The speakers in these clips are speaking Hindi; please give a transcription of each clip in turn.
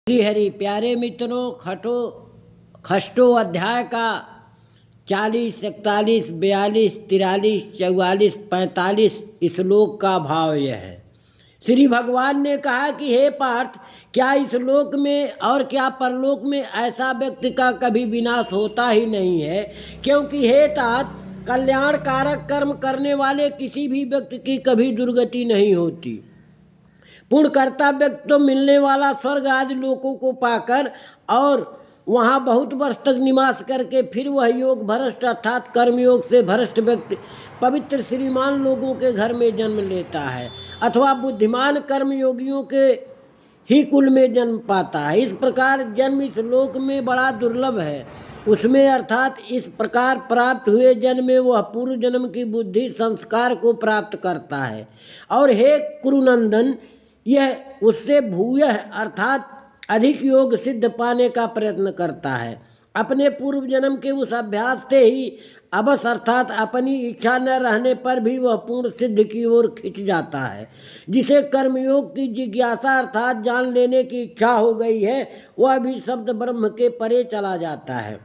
श्री हरि प्यारे मित्रों, खष्टो अध्याय का 40, 41, 42, 43, 44, 45 श्लोक का भाव यह है। श्री भगवान ने कहा कि हे पार्थ, क्या इस लोक में और क्या परलोक में ऐसा व्यक्ति का कभी विनाश होता ही नहीं है, क्योंकि हे तात, कल्याण कारक कर्म करने वाले किसी भी व्यक्ति की कभी दुर्गति नहीं होती। पूर्ण कर्ता व्यक्ति तो मिलने वाला स्वर्ग आदि लोकों को पाकर और वहाँ बहुत वर्ष तक निवास करके फिर वह योग भ्रष्ट अर्थात कर्मयोग से भ्रष्ट व्यक्ति पवित्र श्रीमान लोगों के घर में जन्म लेता है अथवा बुद्धिमान कर्मयोगियों के ही कुल में जन्म पाता है। इस प्रकार जन्म इस लोक में बड़ा दुर्लभ है। उसमें अर्थात इस प्रकार प्राप्त हुए जन्म में वह पूर्व जन्म की बुद्धि संस्कार को प्राप्त करता है और हे कुरुनंदन, यह उससे भूयः अर्थात अधिक योग सिद्ध पाने का प्रयत्न करता है। अपने पूर्व जन्म के उस अभ्यास से ही अवश्य अर्थात अपनी इच्छा न रहने पर भी वह पूर्ण सिद्ध की ओर खिंच जाता है। जिसे कर्मयोग की जिज्ञासा अर्थात जान लेने की इच्छा हो गई है, वह भी शब्द ब्रह्म के परे चला जाता है।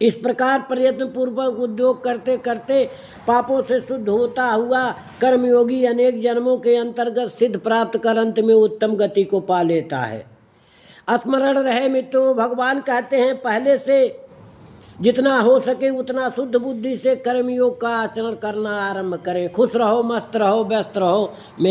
इस प्रकार प्रयत्न पूर्वक उद्योग करते करते पापों से शुद्ध होता हुआ कर्मयोगी अनेक जन्मों के अंतर्गत सिद्ध प्राप्त कर अंत में उत्तम गति को पा लेता है। स्मरण रहे मित्रों, भगवान कहते हैं पहले से जितना हो सके उतना शुद्ध बुद्धि से कर्मयोग का आचरण करना आरंभ करें। खुश रहो, मस्त रहो, व्यस्त रहो।